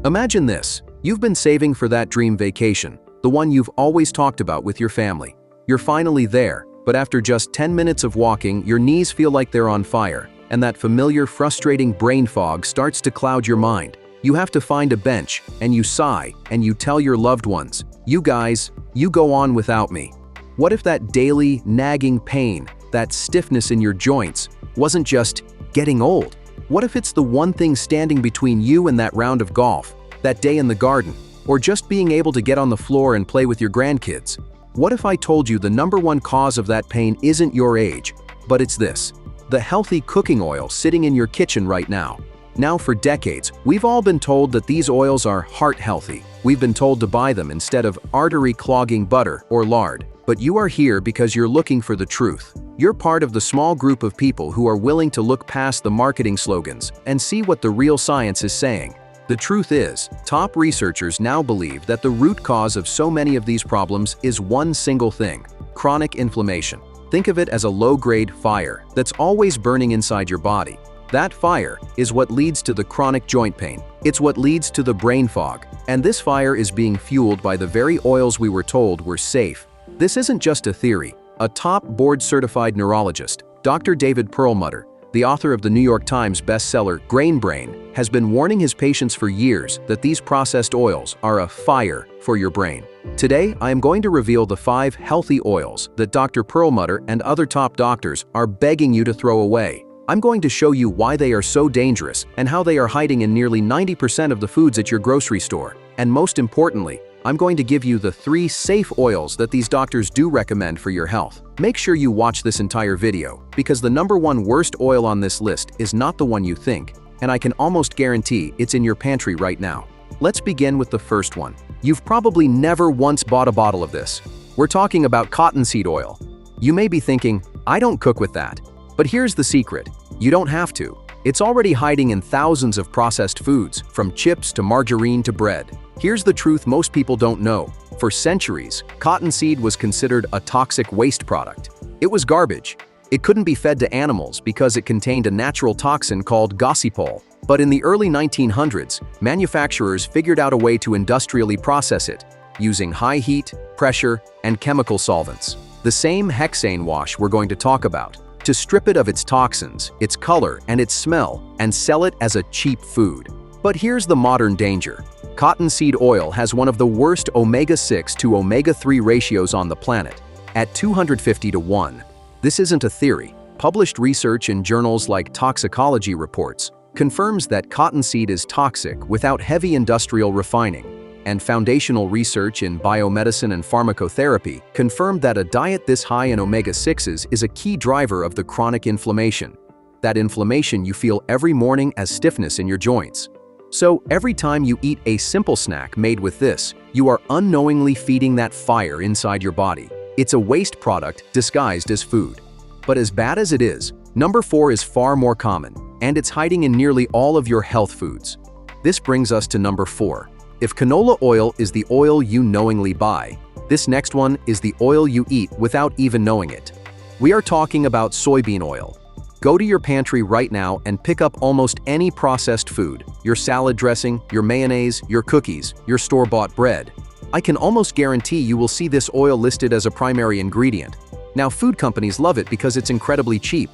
Imagine this. You've been saving for that dream vacation, the one you've always talked about with your family. You're finally there, but after just 10 minutes of walking, your knees feel like they're on fire, and that familiar, frustrating brain fog starts to cloud your mind. You have to find a bench, and you sigh, and you tell your loved ones, "You guys, you go on without me." What if that daily, nagging pain, that stiffness in your joints, wasn't just getting old? What if it's the one thing standing between you and that round of golf, that day in the garden, or just being able to get on the floor and play with your grandkids? What if I told you the #1 cause of that pain isn't your age, but it's this: the healthy cooking oil sitting in your kitchen right now? Now, for decades, we've all been told that these oils are heart-healthy. We've been told to buy them instead of artery-clogging butter or lard. But you are here because you're looking for the truth. You're part of the small group of people who are willing to look past the marketing slogans and see what the real science is saying. The truth is, top researchers now believe that the root cause of so many of these problems is one single thing: chronic inflammation. Think of it as a low-grade fire that's always burning inside your body. That fire is what leads to the chronic joint pain. It's what leads to the brain fog. And this fire is being fueled by the very oils we were told were safe. This isn't just a theory. A top board-certified neurologist, Dr. David Perlmutter, the author of the New York Times bestseller Grain Brain, has been warning his patients for years that these processed oils are a fire for your brain. Today, I am going to reveal the 5 healthy oils that Dr. Perlmutter and other top doctors are begging you to throw away. I'm going to show you why they are so dangerous and how they are hiding in nearly 90% of the foods at your grocery store. And most importantly, I'm going to give you the 3 safe oils that these doctors do recommend for your health. Make sure you watch this entire video, because the #1 worst oil on this list is not the one you think, and I can almost guarantee it's in your pantry right now. Let's begin with the first one. You've probably never once bought a bottle of this. We're talking about cottonseed oil. You may be thinking, I don't cook with that. But here's the secret. You don't have to. It's already hiding in thousands of processed foods, from chips to margarine to bread. Here's the truth most people don't know. For centuries, cottonseed was considered a toxic waste product. It was garbage. It couldn't be fed to animals because it contained a natural toxin called gossypol. But in the early 1900s, manufacturers figured out a way to industrially process it, using high heat, pressure, and chemical solvents. The same hexane wash we're going to talk about, to strip it of its toxins, its color, and its smell, and sell it as a cheap food. But here's the modern danger. Cottonseed oil has one of the worst omega-6 to omega-3 ratios on the planet, at 250 to 1. This isn't a theory. Published research in journals like Toxicology Reports confirms that cottonseed is toxic without heavy industrial refining. And foundational research in biomedicine and pharmacotherapy confirmed that a diet this high in omega-6s is a key driver of the chronic inflammation. That inflammation you feel every morning as stiffness in your joints. So every time you eat a simple snack made with this, you are unknowingly feeding that fire inside your body. It's a waste product disguised as food. But as bad as it is, #4 is far more common, and it's hiding in nearly all of your health foods. This brings us to #4. If canola oil is the oil you knowingly buy, this next one is the oil you eat without even knowing it. We are talking about soybean oil. Go to your pantry right now and pick up almost any processed food, your salad dressing, your mayonnaise, your cookies, your store-bought bread. I can almost guarantee you will see this oil listed as a primary ingredient. Now, food companies love it because it's incredibly cheap.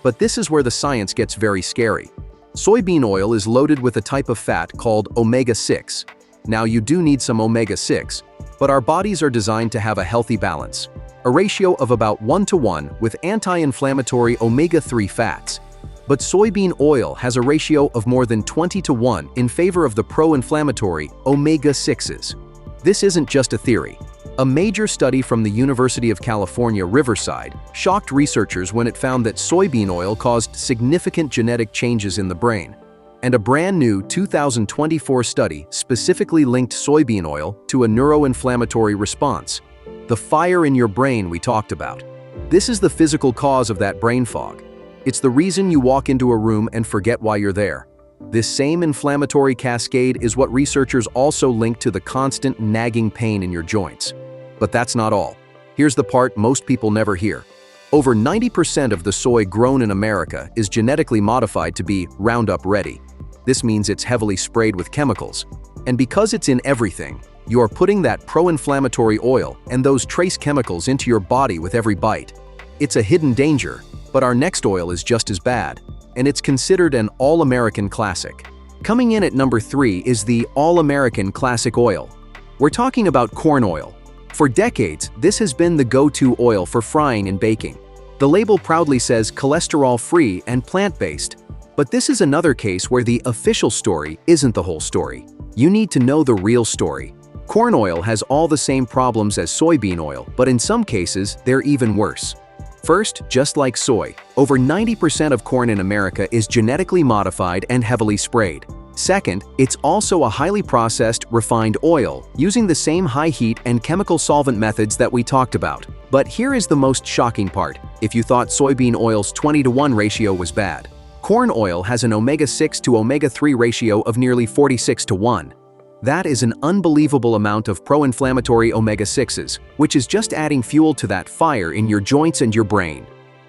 But this is where the science gets very scary. Soybean oil is loaded with a type of fat called omega-6. Now, you do need some omega-6, but our bodies are designed to have a healthy balance, a ratio of about 1 to 1 with anti-inflammatory omega-3 fats. But soybean oil has a ratio of more than 20 to 1 in favor of the pro-inflammatory omega-6s. This isn't just a theory. A major study from the University of California, Riverside, shocked researchers when it found that soybean oil caused significant genetic changes in the brain. And a brand new 2024 study specifically linked soybean oil to a neuroinflammatory response. The fire in your brain we talked about. This is the physical cause of that brain fog. It's the reason you walk into a room and forget why you're there. This same inflammatory cascade is what researchers also link to the constant nagging pain in your joints. But that's not all. Here's the part most people never hear. Over 90% of the soy grown in America is genetically modified to be Roundup ready. This means it's heavily sprayed with chemicals. And because it's in everything, you are putting that pro-inflammatory oil and those trace chemicals into your body with every bite. It's a hidden danger, but our next oil is just as bad, and it's considered an all-American classic. Coming in at number 3 is the all-American classic oil. We're talking about corn oil. For decades, this has been the go-to oil for frying and baking. The label proudly says cholesterol-free and plant-based. But this is another case where the official story isn't the whole story. You need to know the real story. Corn oil has all the same problems as soybean oil, but in some cases, they're even worse. First, just like soy, over 90% of corn in America is genetically modified and heavily sprayed. Second, it's also a highly processed, refined oil, using the same high heat and chemical solvent methods that we talked about. But here is the most shocking part, if you thought soybean oil's 20-to-1 ratio was bad. Corn oil has an omega-6 to omega-3 ratio of nearly 46-to-1. That is an unbelievable amount of pro-inflammatory omega-6s, which is just adding fuel to that fire in your joints and your brain.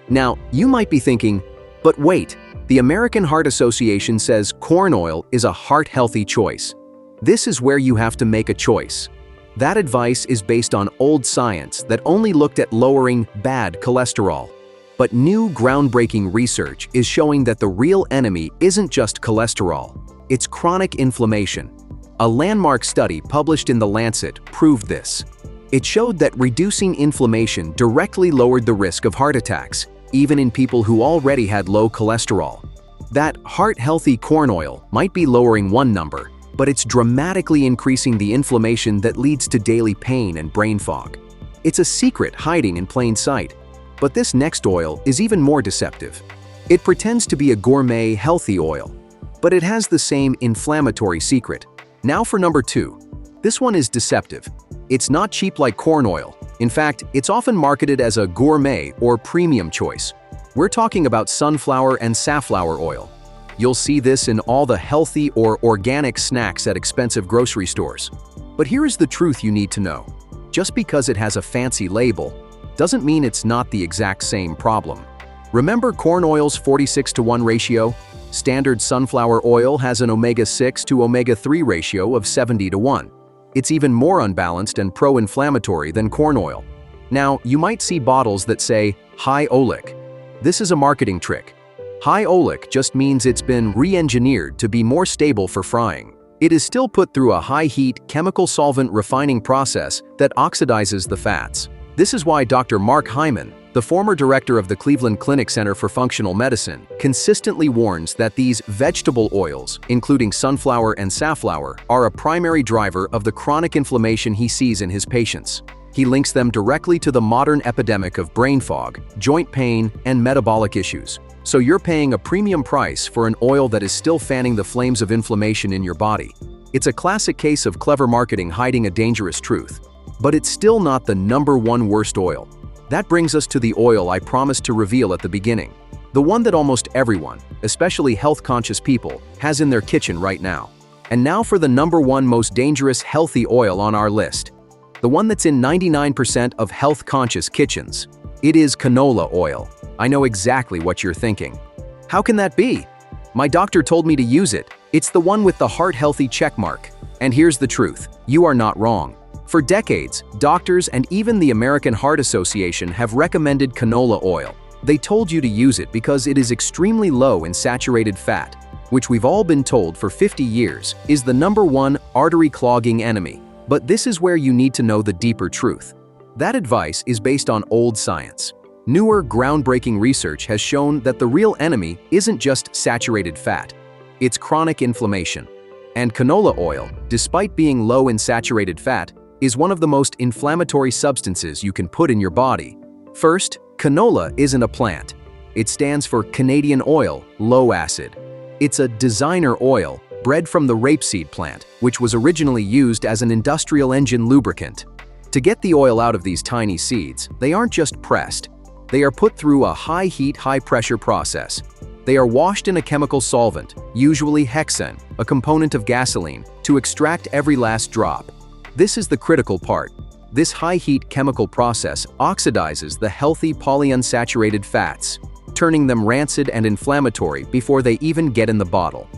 Now, you might be thinking, but wait, the American Heart Association says corn oil is a heart-healthy choice. This is where you have to make a choice. That advice is based on old science that only looked at lowering bad cholesterol. But new groundbreaking research is showing that the real enemy isn't just cholesterol, it's chronic inflammation. A landmark study published in The Lancet proved this. It showed that reducing inflammation directly lowered the risk of heart attacks, even in people who already had low cholesterol. That heart-healthy corn oil might be lowering one number, but it's dramatically increasing the inflammation that leads to daily pain and brain fog. It's a secret hiding in plain sight. But this next oil is even more deceptive. It pretends to be a gourmet, healthy oil, but it has the same inflammatory secret. Now for number 2. This one is deceptive. It's not cheap like corn oil. In fact, it's often marketed as a gourmet or premium choice. We're talking about sunflower and safflower oil. You'll see this in all the healthy or organic snacks at expensive grocery stores. But here is the truth you need to know. Just because it has a fancy label, doesn't mean it's not the exact same problem. Remember corn oil's 46-to-1 ratio? Standard sunflower oil has an omega-6 to omega-3 ratio of 70-to-1. It's even more unbalanced and pro-inflammatory than corn oil. Now, you might see bottles that say, high oleic. This is a marketing trick. High oleic just means it's been re-engineered to be more stable for frying. It is still put through a high-heat, chemical solvent refining process that oxidizes the fats. This is why Dr. Mark Hyman, the former director of the Cleveland Clinic Center for Functional Medicine, consistently warns that these vegetable oils, including sunflower and safflower, are a primary driver of the chronic inflammation he sees in his patients. He links them directly to the modern epidemic of brain fog, joint pain, and metabolic issues. So you're paying a premium price for an oil that is still fanning the flames of inflammation in your body. It's a classic case of clever marketing hiding a dangerous truth. But it's still not the number 1 worst oil. That brings us to the oil I promised to reveal at the beginning. The one that almost everyone, especially health-conscious people, has in their kitchen right now. And now for the number 1 most dangerous healthy oil on our list. The one that's in 99% of health-conscious kitchens. It is canola oil. I know exactly what you're thinking. How can that be? My doctor told me to use it. It's the one with the heart-healthy checkmark. And here's the truth. You are not wrong. For decades, doctors and even the American Heart Association have recommended canola oil. They told you to use it because it is extremely low in saturated fat, which we've all been told for 50 years is the number 1 artery-clogging enemy. But this is where you need to know the deeper truth. That advice is based on old science. Newer, groundbreaking research has shown that the real enemy isn't just saturated fat. It's chronic inflammation. And canola oil, despite being low in saturated fat, is one of the most inflammatory substances you can put in your body. First, canola isn't a plant. It stands for Canadian oil, low acid. It's a designer oil, bred from the rapeseed plant, which was originally used as an industrial engine lubricant. To get the oil out of these tiny seeds, they aren't just pressed. They are put through a high-heat, high-pressure process. They are washed in a chemical solvent, usually hexane, a component of gasoline, to extract every last drop. This is the critical part. This high-heat chemical process oxidizes the healthy polyunsaturated fats, turning them rancid and inflammatory before they even get in the bottle.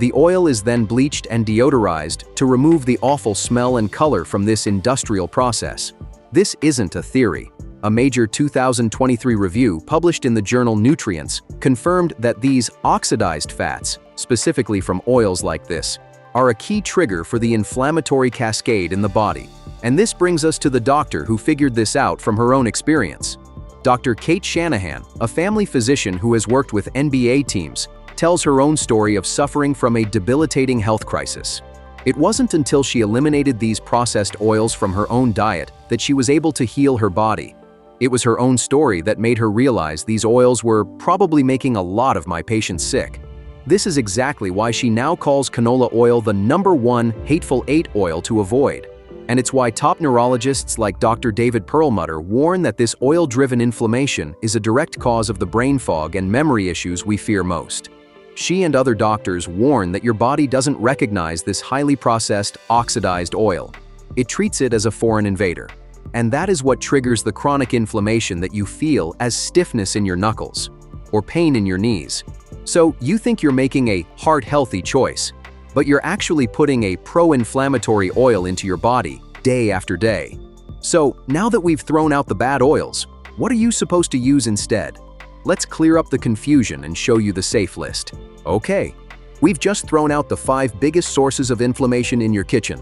The oil is then bleached and deodorized to remove the awful smell and color from this industrial process. This isn't a theory. A major 2023 review published in the journal Nutrients confirmed that these oxidized fats, specifically from oils like this, are a key trigger for the inflammatory cascade in the body. And this brings us to the doctor who figured this out from her own experience. Dr. Cate Shanahan, a family physician who has worked with NBA teams, tells her own story of suffering from a debilitating health crisis. It wasn't until she eliminated these processed oils from her own diet that she was able to heal her body. It was her own story that made her realize these oils were probably making a lot of my patients sick. This is exactly why she now calls canola oil the #1 hateful 8 oil to avoid. And it's why top neurologists like Dr. David Perlmutter warn that this oil-driven inflammation is a direct cause of the brain fog and memory issues we fear most. She and other doctors warn that your body doesn't recognize this highly processed, oxidized oil. It treats it as a foreign invader. And that is what triggers the chronic inflammation that you feel as stiffness in your knuckles or pain in your knees. So you think you're making a heart-healthy choice, but you're actually putting a pro-inflammatory oil into your body day after day. So now that we've thrown out the bad oils, what are you supposed to use instead? Let's clear up the confusion and show you the safe list. Okay, we've just thrown out the 5 biggest sources of inflammation in your kitchen.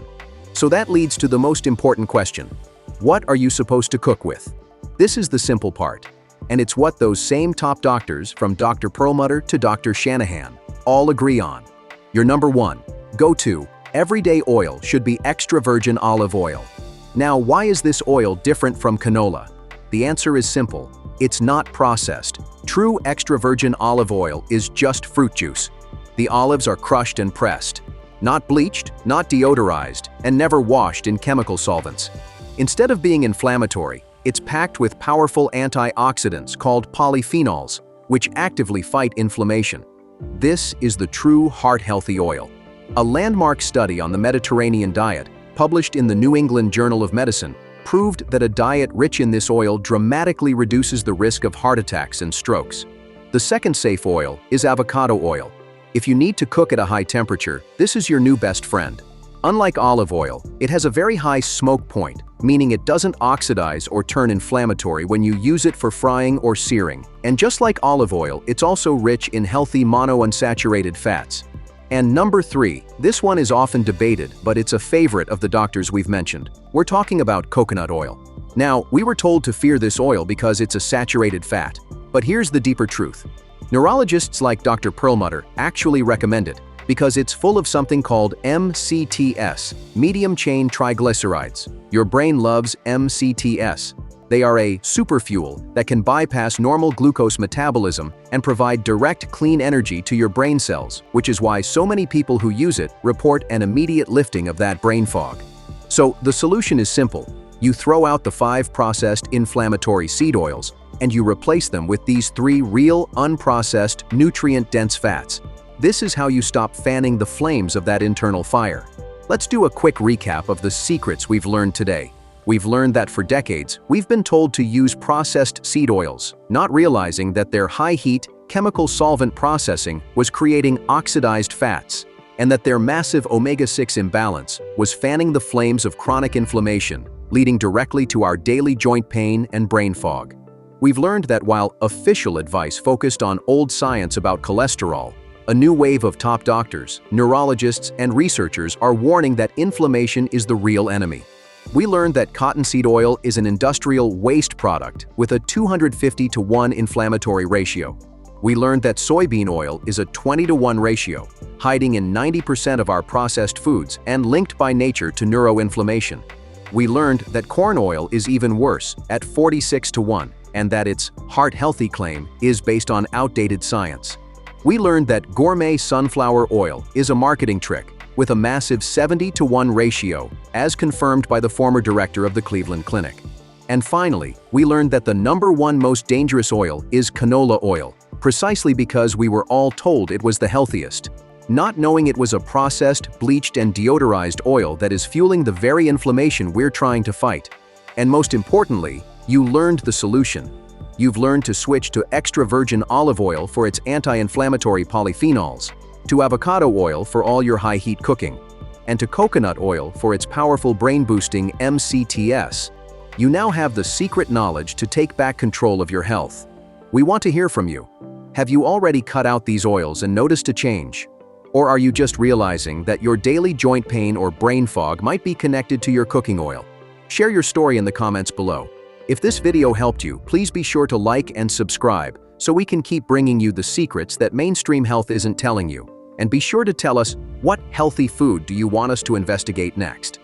So that leads to the most important question. What are you supposed to cook with? This is the simple part, and it's what those same top doctors, from Dr. Perlmutter to Dr. Shanahan, all agree on. Your #1 go-to everyday oil should be extra virgin olive oil. Now, why is this oil different from canola? The answer is simple. It's not processed. True extra virgin olive oil is just fruit juice. The olives are crushed and pressed, not bleached, not deodorized, and never washed in chemical solvents. Instead of being inflammatory, it's packed with powerful antioxidants called polyphenols, which actively fight inflammation. This is the true heart-healthy oil. A landmark study on the Mediterranean diet, published in the New England Journal of Medicine, proved that a diet rich in this oil dramatically reduces the risk of heart attacks and strokes. The second safe oil is avocado oil. If you need to cook at a high temperature, this is your new best friend. Unlike olive oil, it has a very high smoke point, meaning it doesn't oxidize or turn inflammatory when you use it for frying or searing. And just like olive oil, it's also rich in healthy monounsaturated fats. And #3, this one is often debated, but it's a favorite of the doctors we've mentioned. We're talking about coconut oil. Now, we were told to fear this oil because it's a saturated fat. But here's the deeper truth. Neurologists like Dr. Perlmutter actually recommend it because it's full of something called MCTs, medium-chain triglycerides. Your brain loves MCTs. They are a superfuel that can bypass normal glucose metabolism and provide direct clean energy to your brain cells, which is why so many people who use it report an immediate lifting of that brain fog. So the solution is simple. You throw out the 5 processed inflammatory seed oils and you replace them with these 3 real, unprocessed, nutrient-dense fats. This is how you stop fanning the flames of that internal fire. Let's do a quick recap of the secrets we've learned today. We've learned that for decades, we've been told to use processed seed oils, not realizing that their high-heat, chemical solvent processing was creating oxidized fats, and that their massive omega-6 imbalance was fanning the flames of chronic inflammation, leading directly to our daily joint pain and brain fog. We've learned that while official advice focused on old science about cholesterol, a new wave of top doctors, neurologists, and researchers are warning that inflammation is the real enemy. We learned that cottonseed oil is an industrial waste product with a 250-to-1 inflammatory ratio. We learned that soybean oil is a 20-to-1 ratio, hiding in 90% of our processed foods and linked by nature to neuroinflammation. We learned that corn oil is even worse, at 46-to-1, and that its heart-healthy claim is based on outdated science. We learned that gourmet sunflower oil is a marketing trick, with a massive 70-to-1 ratio, as confirmed by the former director of the Cleveland Clinic. And finally, we learned that the #1 most dangerous oil is canola oil, precisely because we were all told it was the healthiest, not knowing it was a processed, bleached, and deodorized oil that is fueling the very inflammation we're trying to fight. And most importantly, you learned the solution. You've learned to switch to extra virgin olive oil for its anti-inflammatory polyphenols, to avocado oil for all your high-heat cooking, and to coconut oil for its powerful brain-boosting MCTs. You now have the secret knowledge to take back control of your health. We want to hear from you. Have you already cut out these oils and noticed a change? Or are you just realizing that your daily joint pain or brain fog might be connected to your cooking oil? Share your story in the comments below. If this video helped you, please be sure to like and subscribe so we can keep bringing you the secrets that mainstream health isn't telling you. And be sure to tell us, what healthy food do you want us to investigate next?